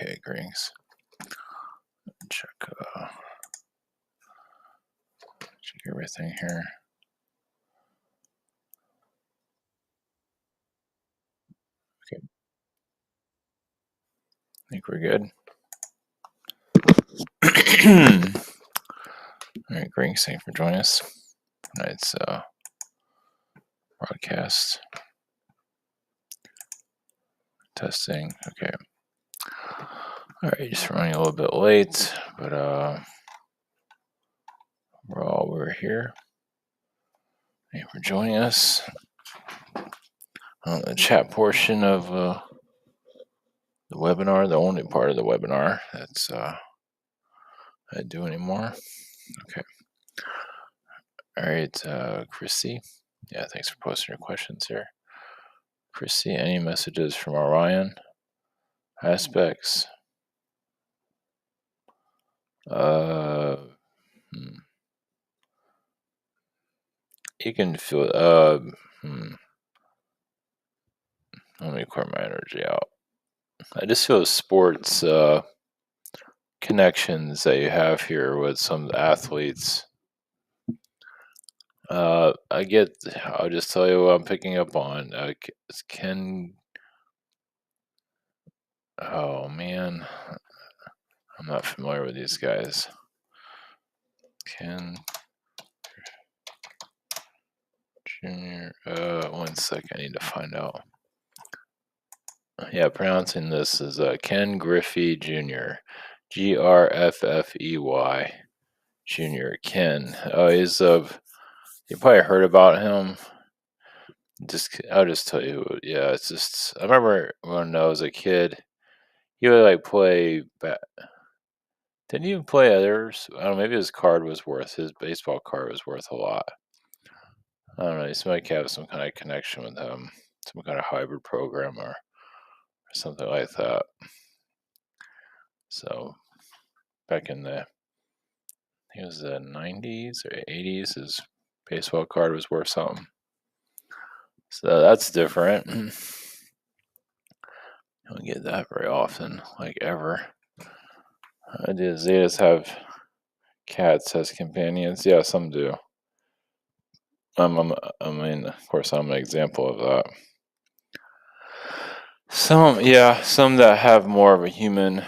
Okay, greetings. Check everything here. Okay, I think we're good. All right, greetings. Thank you for joining us. Tonight's broadcast. Testing. Okay. All right, just running a little bit late, but we're here. Thank you for joining us on the chat portion of the webinar, the only part of the webinar that's I do anymore. Okay. All right, Chrissy. Yeah, thanks for posting your questions here. Chrissy, any messages from Orion? Aspects? You can feel. Let me clear my energy out. I just feel sports connections that you have here with some athletes. I get. I'll just tell you what I'm picking up on. Ken. Oh man, I'm not familiar with these guys. Ken Junior. 1 second. I need to find out. Yeah, pronouncing this is Ken Griffey Jr. Grffey Jr. Ken. He's you probably heard about him. I'll just tell you. Yeah, it's just I remember when I was a kid, he would like play. Didn't he even play others? I don't know. Maybe his baseball card was worth a lot. I don't know. He might have some kind of connection with him, some kind of hybrid program or something like that. So back in the I think it was the 90s or 80s, his baseball card was worth something. So that's different. You don't get that very often, like ever. Do Zetas have cats as companions? Yeah, some do. I mean, of course, I'm an example of that. Some that have more of a human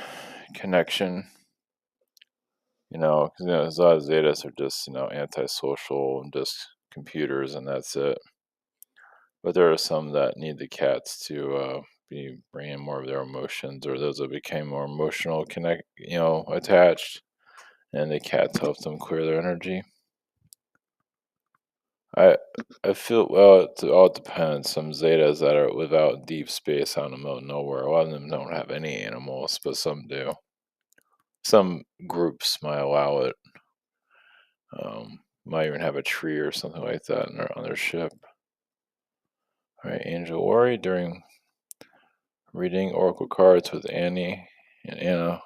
connection. Because a lot of Zetas are just antisocial and just computers, and that's it. But there are some that need the cats to be bringing more of their emotions, or those that became more emotional attached, and the cats help them clear their energy. I feel it all depends. Some Zetas that are without deep space out in the middle of nowhere. A lot of them don't have any animals, but some do. Some groups might allow it. Might even have a tree or something like that on their ship. All right, Angel Worry during reading Oracle cards with Annie and Anna.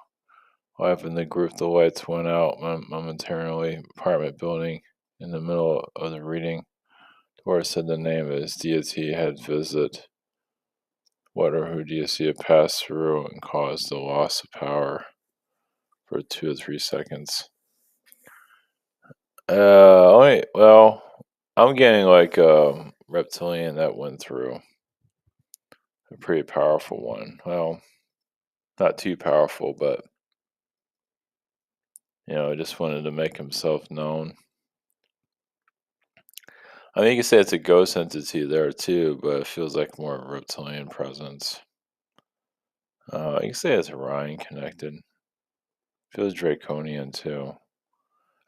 Live in the group, the lights went out momentarily. Apartment building in the middle of the reading. Dora said the name of his deity had visited. What or who do you see it pass through and cause the loss of power for 2 or 3 seconds? Well, I'm getting like a reptilian that went through. A pretty powerful one. Well, not too powerful, but just wanted to make himself known. I mean, you could say it's a ghost entity there too, but it feels like more of a reptilian presence. You can say it's Orion connected. Feels draconian too.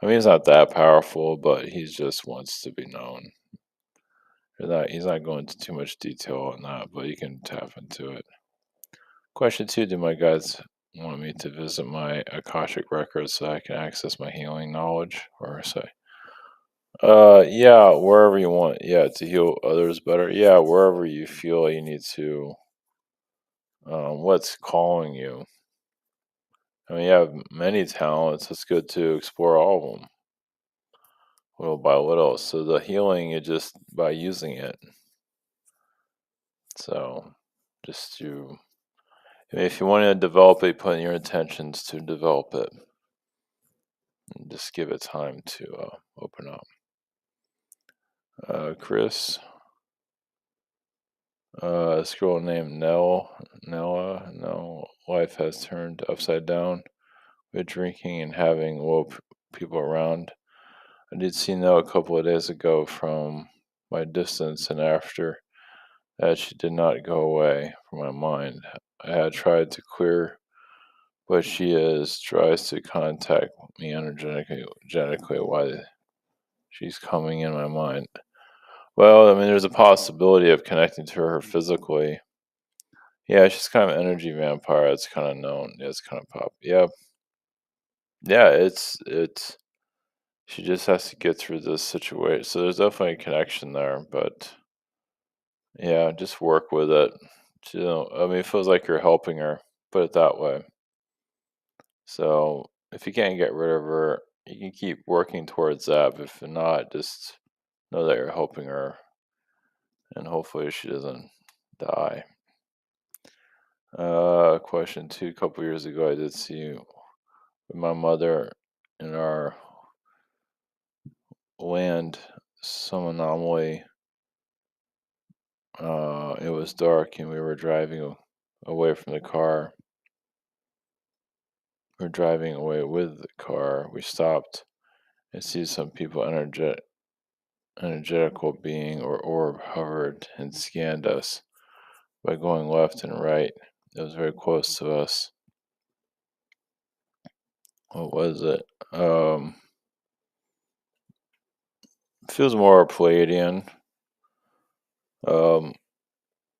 I mean, he's not that powerful, but he just wants to be known. He's not going into too much detail on that, but you can tap into it. Question 2: do my guides want me to visit my Akashic records so I can access my healing knowledge, or say? Yeah, wherever you want. Yeah, to heal others better. Yeah, wherever you feel you need to. What's calling you? I mean, you have many talents. It's good to explore all of them, little by little. So the healing is just by using it. So, just to I mean, if you want to develop it, put in your intentions to develop it. And just give it time to open up. Chris, this girl named Nella, no, life has turned upside down with drinking and having woke people around. I did see Nella a couple of days ago from my distance, and after that, she did not go away from my mind. I had tried to clear what she is, tries to contact me energetically why she's coming in my mind. Well, I mean, there's a possibility of connecting to her physically. Yeah, she's kind of an energy vampire. It's kind of known. Yeah, it's kind of pop. Yeah, yeah. It's. She just has to get through this situation. So there's definitely a connection there, but yeah, just work with it. I mean, it feels like you're helping her. Put it that way. So if you can't get rid of her, you can keep working towards that. But if not, just know that you're helping her, and hopefully she doesn't die. Question two. A couple years ago, I did see with my mother in our land some anomaly. It was dark, and we were driving away from the car. We're driving away with the car. We stopped and see some people energetical being or orb hovered and scanned us by going left and right. It was very close to us. What was it? Feels more Palladian. Um,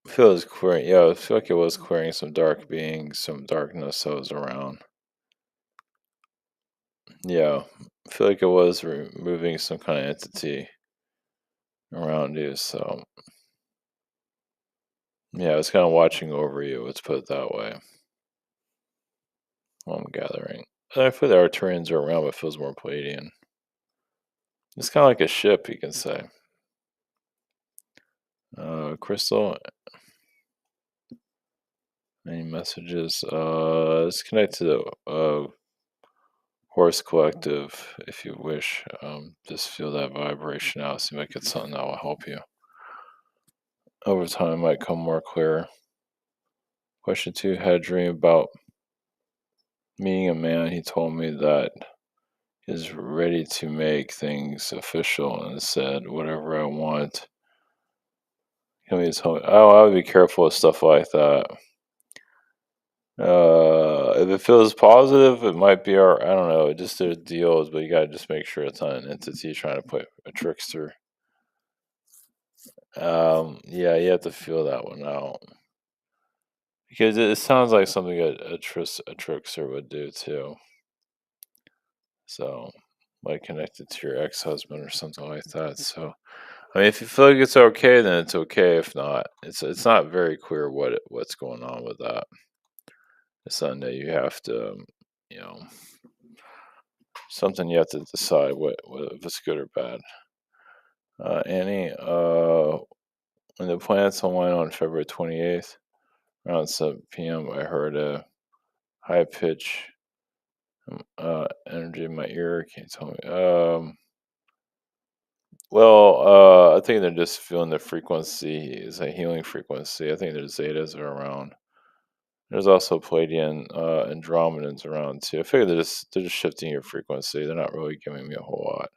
feels clearing. Yeah, I feel like it was clearing some dark beings, some darkness that was around. Yeah, I feel like it was removing some kind of entity around you. So yeah, it's kind of watching over you. Let's put it that way. While I'm gathering. I feel the Arturians are around, but it feels more Palladian. It's kind of like a ship, you can say. Crystal, any messages? Let's connect to the Horse Collective if you wish. Just feel that vibration out. See if I get something that will help you. Over time, it might come more clear. Question two, had a dream about meeting a man. He told me that he's ready to make things official and said, whatever I want. Can we tell me? Oh, I would be careful with stuff like that. If it feels positive, it might be our. I don't know. Just there's deals, but you gotta just make sure it's not an entity trying to put a trickster. Yeah, you have to feel that one out because it sounds like something a trickster would do too. So, like connected to your ex-husband or something like that. So, I mean, if you feel like it's okay, then it's okay. If not, it's not very clear what's going on with that. It's something that you have to, you know, something you have to decide what if it's good or bad. Annie, when the planets align on February 28th around 7 p.m., I heard a high pitch energy in my ear. Can you tell me? Well, I think they're just feeling the frequency is a healing frequency. I think there's zetas are around. There's also Palladian Andromedans around too. I figure they're just shifting your frequency. They're not really giving me a whole lot.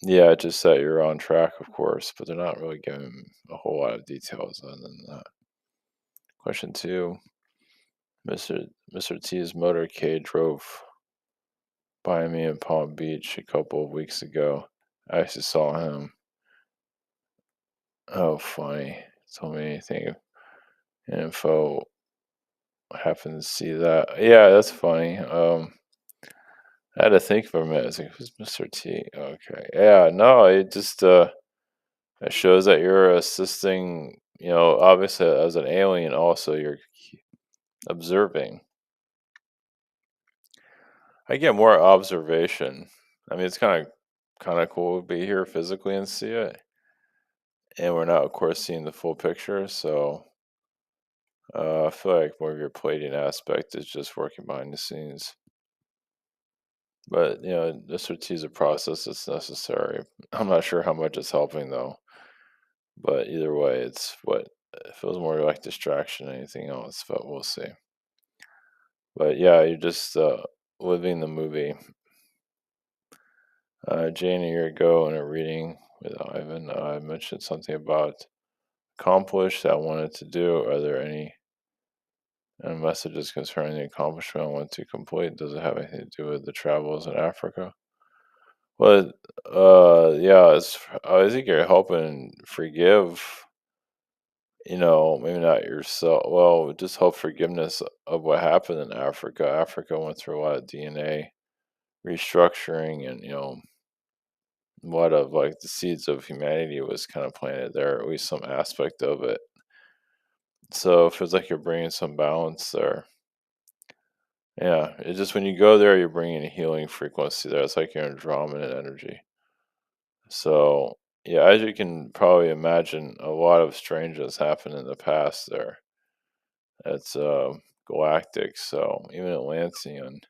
Yeah, just that you're on track, of course, but they're not really giving a whole lot of details other than that. Question two, Mr. T's motorcade drove by me in Palm Beach a couple of weeks ago. I actually saw him. Oh, funny. Told me anything info. I happened to see that. Yeah, that's funny. I had to think for a minute. I was like, who's Mr. T? Okay. Yeah, no, it shows that you're assisting, obviously as an alien, also you're observing. I get more observation. I mean, it's kind of cool to be here physically and see it, and we're not, of course, seeing the full picture. So I feel like more of your plating aspect is just working behind the scenes. But, this is a process that's necessary. I'm not sure how much it's helping though. But either way, it feels more like distraction than anything else, but we'll see. But yeah, you're just living the movie. Jane, a year ago in a reading with Ivan, I mentioned something about accomplish that I wanted to do. Are there any messages concerning the accomplishment I want to complete? Does it have anything to do with the travels in Africa? Well, yeah, I think you're helping forgive, maybe not yourself. Well, just help forgiveness of what happened in Africa. Africa went through a lot of DNA restructuring, and a lot of like the seeds of humanity was kind of planted there, at least some aspect of it. So it feels like you're bringing some balance there. Yeah, it's just when you go there, you're bringing a healing frequency there. It's like you're in dominant energy. So yeah, as you can probably imagine, a lot of strangeness happened in the past there. It's galactic, so even Atlantean.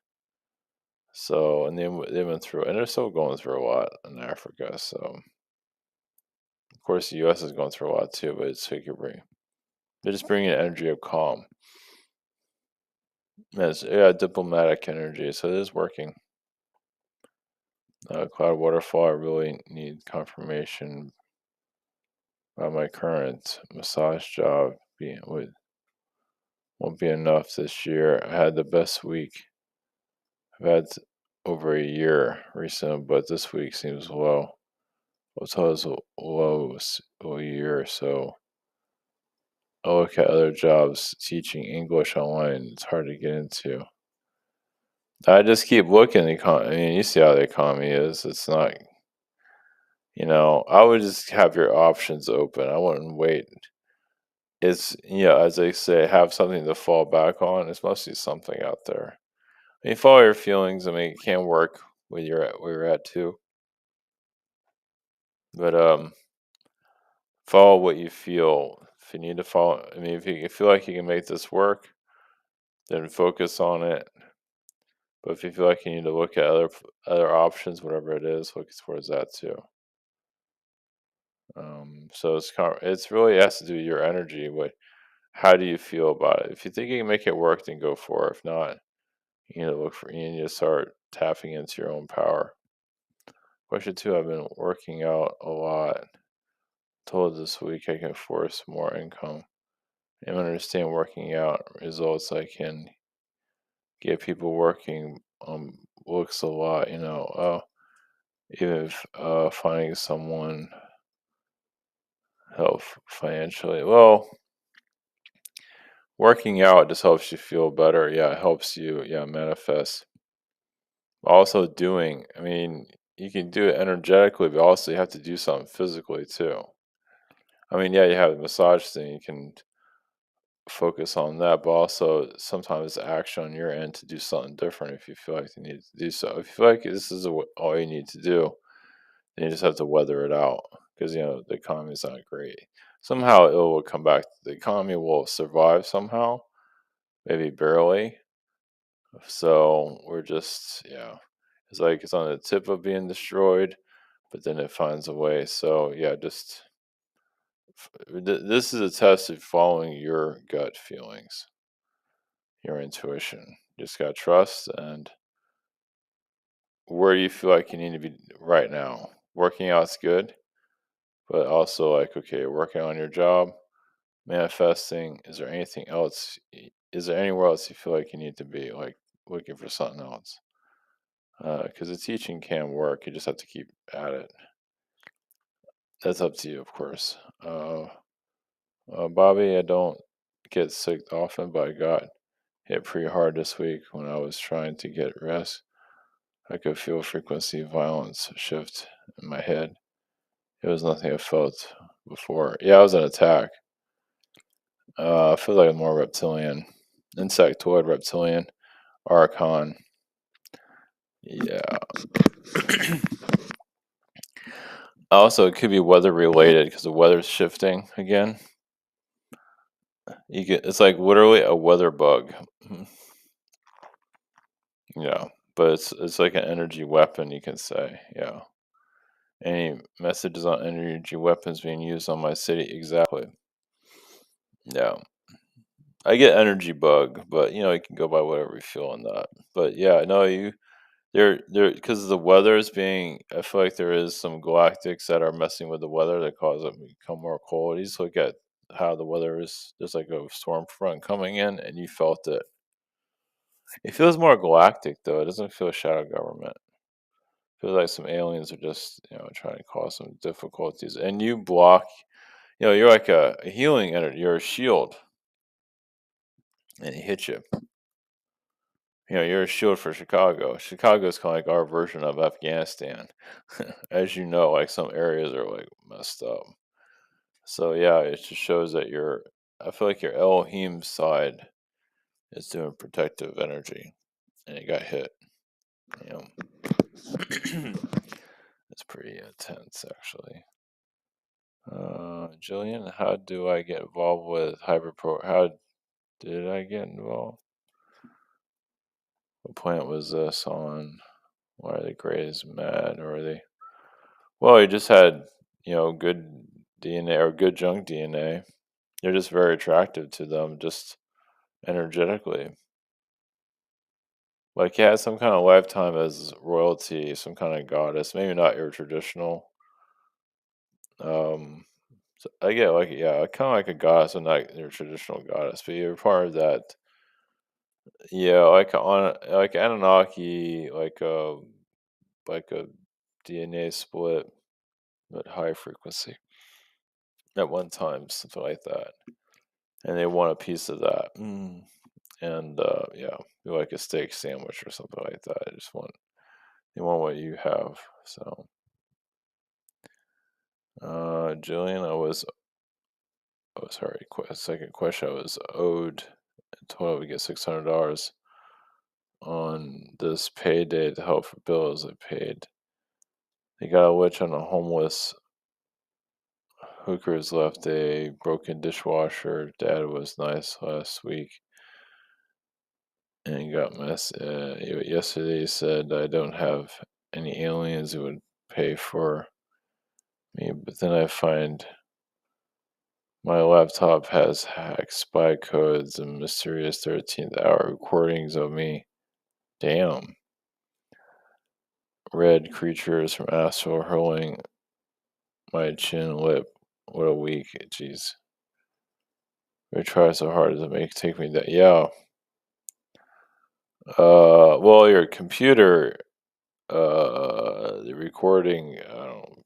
So and they went through, and they're still going through a lot in Africa. So of course the U.S. is going through a lot too, but it's like they're just bringing an energy of calm. Yes, yeah, diplomatic energy. So it is working. Cloud waterfall. I really need confirmation about my current massage job being won't be enough this year. I had the best week I've had over a year recently, but this week seems low. What's always low a year, so I'll look at other jobs teaching English online. It's hard to get into. I just keep looking. I mean, you see how the economy is. It's not. I would just have your options open. I wouldn't wait. As they say, have something to fall back on. It's mostly something out there. I mean, follow your feelings. I mean, it can work where you're at too. But follow what you feel. If you need to follow, I mean, if you feel like you can make this work, then focus on it. But if you feel like you need to look at other options, whatever it is, look towards that too. So it's really has to do with your energy. How do you feel about it? If you think you can make it work, then go for it. If not, you need to start tapping into your own power. Question two, I've been working out a lot. Told this week I can force more income. And understand working out results I can get people working looks a lot, even if finding someone help financially. Well, working out just helps you feel better. Yeah, it helps you, manifest. Also doing, I mean, you can do it energetically, but also you have to do something physically too. I mean, yeah, you have the massage thing, you can focus on that, but also sometimes action on your end to do something different if you feel like you need to do so. If you feel like this is all you need to do, then you just have to weather it out because the economy is not great. Somehow it will come back. The economy will survive somehow, maybe barely. So we're just it's like it's on the tip of being destroyed, but then it finds a way. So yeah, just this is a test of following your gut feelings, your intuition. Just got to trust and where do you feel like you need to be right now. Working out's good, but also like okay, working on your job, manifesting. Is there anything else? Is there anywhere else you feel like you need to be, like looking for something else? Because the teaching can work. You just have to keep at it. That's up to you, of course. Bobby, I don't get sick often, but I got hit pretty hard this week when I was trying to get rest. I could feel frequency violence shift in my head. It was nothing I felt before. Yeah, it was an attack. I feel like I'm more reptilian, insectoid reptilian, archon. Yeah. Also, it could be weather related because the weather's shifting again. You get it's like literally a weather bug. Yeah, but it's like an energy weapon, you can say. Yeah. Any messages on energy weapons being used on my city? Exactly. Yeah. I get energy bug, but you can go by whatever you feel on that. But yeah, no, there because the weather is being. I feel like there is some galactics that are messing with the weather that cause it to become more cold. You just look at how the weather is. There's like a storm front coming in, and you felt it. It feels more galactic though. It doesn't feel shadow government. Feels like some aliens are just trying to cause some difficulties, and you block. You're like a healing energy. You're a shield, and it hits you. You're a shield for Chicago. Chicago's kind of like our version of Afghanistan. As you know, like some areas are like messed up. So yeah, it just shows that I feel like your Elohim side is doing protective energy, and it got hit. You know, it's pretty intense actually. Jillian, how do I get involved with Hyperpro? How did I get involved? What planet was this on? Why are the Greys mad? Or are they? Well, he just had, good DNA or good junk DNA. You're just very attractive to them, just energetically. Like he had some kind of lifetime as royalty, some kind of goddess. Maybe not your traditional. Um, so I get like yeah, kind of like a goddess, and not your traditional goddess, but you're part of that. Yeah, like Anunnaki, like a DNA split, but high frequency at one time, something like that. And they want a piece of that. And yeah, you like a steak sandwich or something like that. They want what you have. So, Jillian, oh sorry, second question. I was owed total. We get $600 on this payday to help for bills I paid. They got a witch on a homeless hookers left a broken dishwasher. Dad was nice last week and got yesterday. He said I don't have any aliens who would pay for me, but then I find my laptop has hacked spy codes and mysterious 13th hour recordings of me. Damn. Red creatures from astral hurling my chin lip. What a week. Jeez. They try so hard to take me that. Yeah. Well, your computer, the recording, I don't,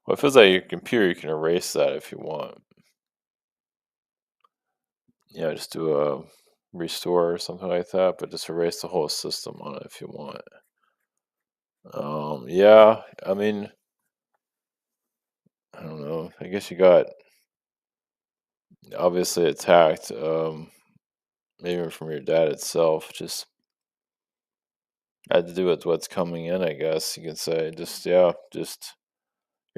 well, it feels like your computer, you can erase that if you want. Just do a restore or something like that, but just erase the whole system on it if you want. Yeah, I mean, I don't know. I guess you got obviously attacked, maybe from your dad itself. Just had to do with what's coming in, I guess you could say. Just yeah, just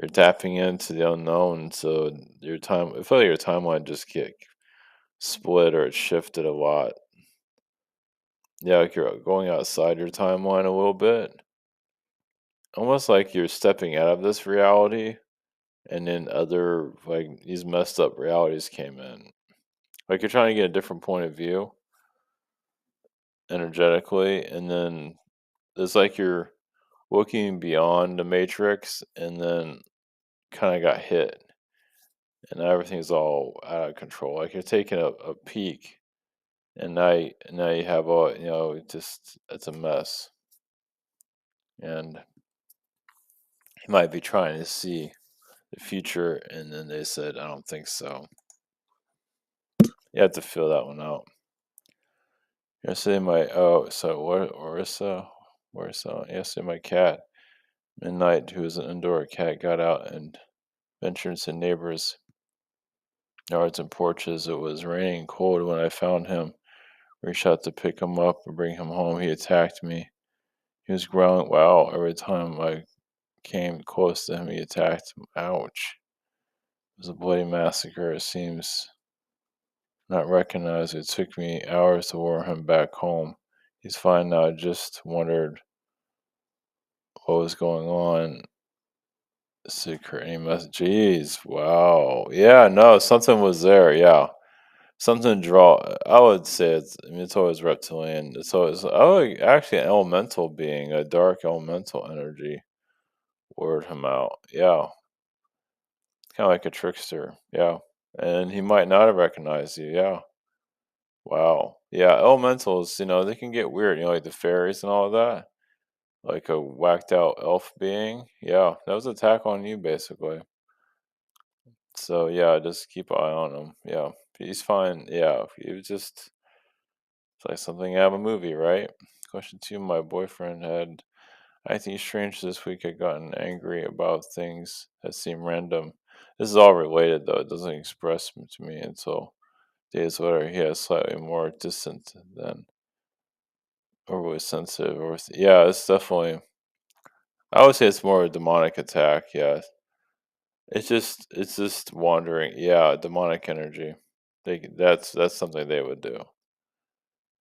you're tapping into the unknown, so I feel like your timeline just get split or it shifted a lot. Yeah, like you're going outside your timeline a little bit. Almost like you're stepping out of this reality and then other like these messed up realities came in. Like you're trying to get a different point of view energetically, and then it's like you're looking beyond the matrix and then kind of got hit and now everything's all out of control. Like you're taking a peek and now you have all just it's a mess. And you might be trying to see the future and then they said I don't think so. You have to feel that one out. Yesterday my yesterday my cat Midnight, who is an indoor cat, got out and ventured into neighbors' yards and porches. It was raining and cold when I found him. Reached out to pick him up and bring him home. He attacked me. He was growling, wow, every time I came close to him, he attacked him. Ouch. was a bloody massacre. It seems not recognized. It took me hours to warm him back home. He's fine now. I just wondered what was going on. Secret any message. Jeez, wow. Yeah, no, something was there. Yeah. Something draw. I would say it's always reptilian. It's always, oh, actually, an elemental being, a dark elemental energy word him out. Yeah. Kind of like a trickster. Yeah. And he might not have recognized you. Yeah. Wow. Yeah. Elementals, they can get weird, like the fairies and all of that. Like a whacked out elf being. Yeah. That was an attack on you, basically. So, yeah, just keep an eye on him. Yeah. He's fine. Yeah. He was just, it's like something out of a movie, right? Question two. My boyfriend had anything strange this week. Had gotten angry about things that seem random. This is all related, though. It doesn't express to me until days later. He has slightly more distant than overly sensitive. Yeah, it's definitely. I would say it's more a demonic attack. Yeah, it's just wandering. Yeah, demonic energy. That's something they would do.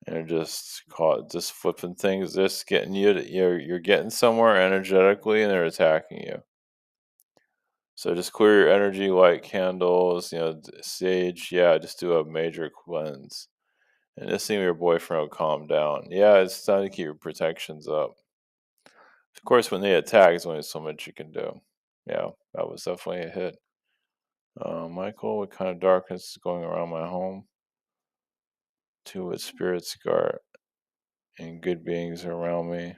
And they're just caught, just flipping things, just getting you to, you're getting somewhere energetically, and they're attacking you. So just clear your energy, light candles, sage. Yeah, just do a major cleanse, and just see your boyfriend will calm down. Yeah, it's time to keep your protections up. Of course, when they attack, there's only so much you can do. Yeah, that was definitely a hit. Michael, what kind of darkness is going around my home? Two, what spirits guard and good beings around me?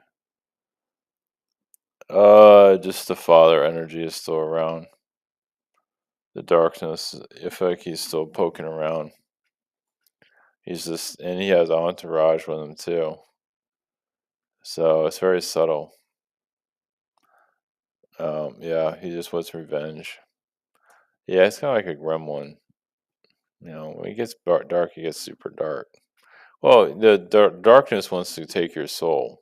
Just the father energy is still around. The darkness, I feel like he's still poking around. He's just, and he has entourage with him too. So it's very subtle. Yeah, he just wants revenge. Yeah, it's kind of like a gremlin. When it gets dark, it gets super dark. Well, the darkness wants to take your soul.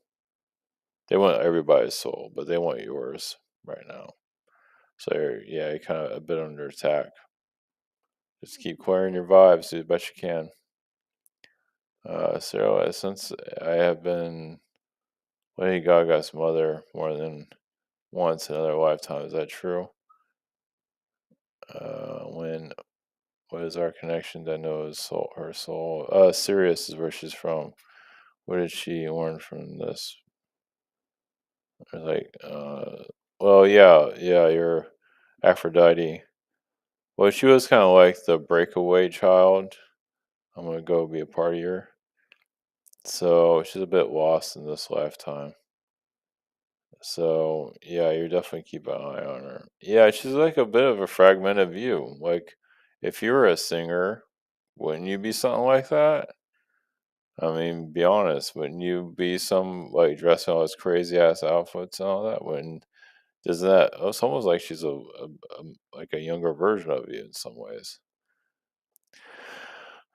They want everybody's soul, but they want yours right now. So yeah, you're kind of a bit under attack. Just keep clearing your vibes, do the best you can. So since I have been Lady Gaga's mother more than once in other lifetimes, is that true? When What is our connection that knows her soul? Sirius is where she's from. What did she learn from this? Or like, well, yeah, you're Aphrodite. Well, she was kind of like the breakaway child. I'm gonna go be a part of her. So she's a bit lost in this lifetime. So yeah, you're definitely keep an eye on her. Yeah, she's like a bit of a fragment of you. Like if you were a singer, wouldn't you be something like that? I mean, be honest, wouldn't you be some like dressing all those crazy ass outfits and all that? When doesn't that? It's almost like she's like a younger version of you in some ways.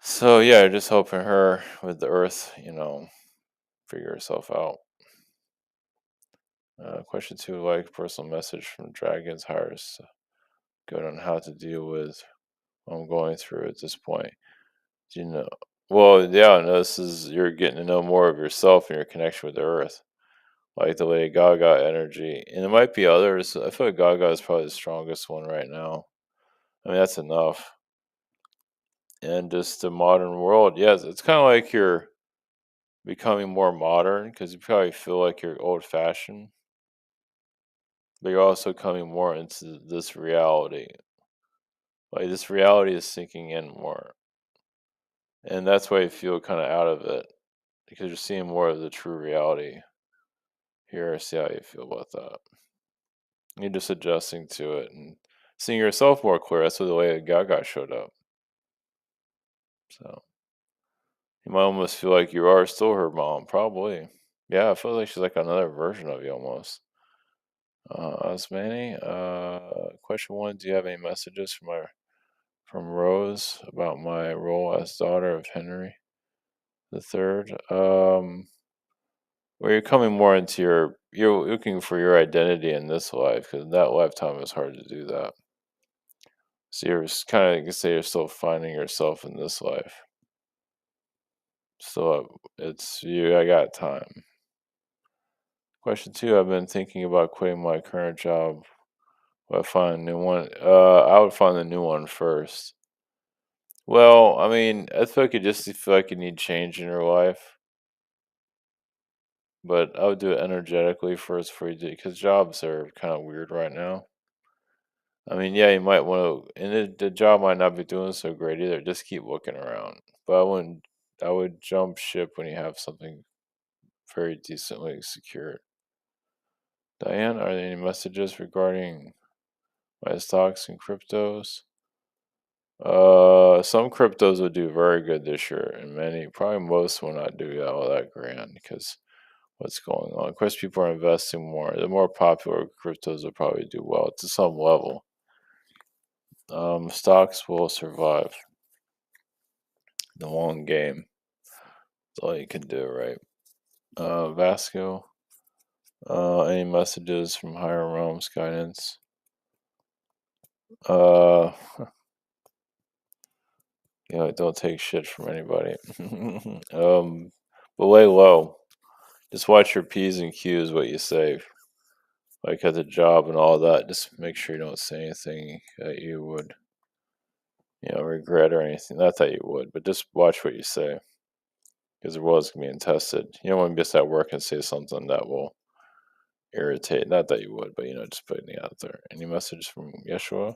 So yeah, just helping her with the earth, figure herself out. Question two, like personal message from Dragons Hires. Good on how to deal with what I'm going through at this point. Do you know? Well, yeah, no, this is you're getting to know more of yourself and your connection with the earth, like the Lady Gaga energy, and it might be others. I feel like Gaga is probably the strongest one right now. I mean, that's enough. And just the modern world, yes, it's kind of like you're becoming more modern because you probably feel like you're old fashioned, but you're also coming more into this reality. Like this reality is sinking in more, and that's why you feel kind of out of it because you're seeing more of the true reality here. See how you feel about that. You're just adjusting to it and seeing yourself more clear. That's where the Lady Gaga showed up. So you might almost feel like you are still her mom, probably. Yeah, I feel like she's like another version of you almost. Osmani, question one: do you have any messages from Rose about my role as daughter of Henry the Third? Well, you're coming more into you're looking for your identity in this life because in that lifetime it's hard to do that. So you're kind of, you can say you're still finding yourself in this life. So it's you. I got time. Question two: I've been thinking about quitting my current job. Will I find a new one? I would find the new one first. Well, I mean, I feel like you just feel like you need change in your life, but I would do it energetically first before you do, because jobs are kind of weird right now. I mean, yeah, you might want to, and the job might not be doing so great either. Just keep looking around. But I wouldn't. I would jump ship when you have something very decently secured. Diane, are there any messages regarding my stocks and cryptos? Some cryptos will do very good this year, and many, probably most, will not do all that grand because what's going on. Of course, people are investing more. The more popular cryptos will probably do well to some level. Stocks will survive the long game. That's all you can do, right? Vasco, any messages from higher realms guidance? Uh, don't take shit from anybody. But lay low. Just watch your P's and Q's, what you say. Like at the job and all that, just make sure you don't say anything that you would, regret or anything. Not that you would, but just watch what you say because the world's being tested. You don't want to be just at work and say something that will irritate. Not that you would, but just putting it out there. Any message from Yeshua?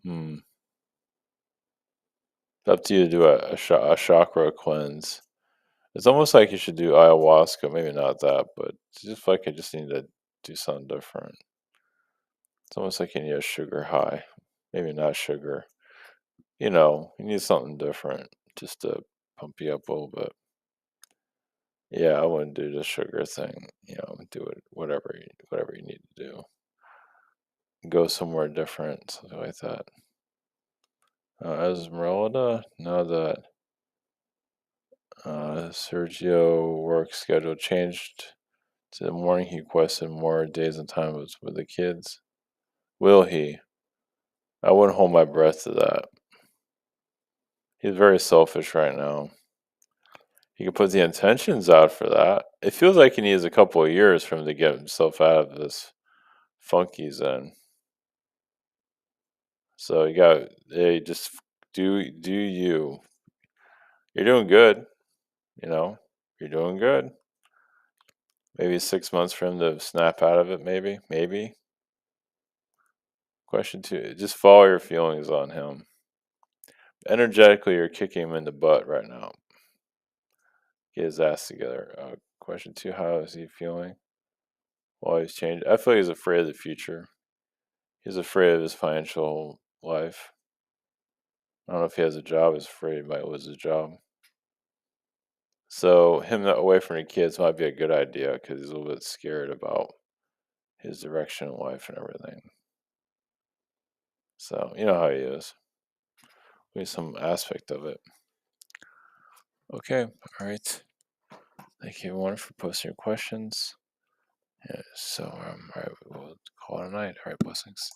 Hmm. It's up to you to do a chakra cleanse. It's almost like you should do ayahuasca. Maybe not that, but it's just like I just need to do something different. It's almost like you need a sugar high. Maybe not sugar. You need something different just to pump you up a little bit. Yeah, I wouldn't do the sugar thing. Do it whatever you need to do. Go somewhere different, something like that. Esmeralda, now that Sergio work schedule changed to the morning, he requested more days and time with the kids. Will he? I wouldn't hold my breath to that. He's very selfish right now. He could put the intentions out for that. It feels like he needs a couple of years for him to get himself out of this funk he's in. So you got, hey, just do you. You're doing good, you know. You're doing good. Maybe 6 months for him to snap out of it. Maybe. Question two: just follow your feelings on him. Energetically, you're kicking him in the butt right now. Get his ass together. Question two: how is he feeling? Well, he's changed. I feel like he's afraid of the future. He's afraid of his financial life. I don't know if he has a job. He's afraid he might lose his job. So him not away from the kids might be a good idea because he's a little bit scared about his direction in life and everything. So you know how he is. We need some aspect of it. Okay. All right. Thank you everyone for posting your questions. Yeah, so all right, we'll call it a night. All right, blessings.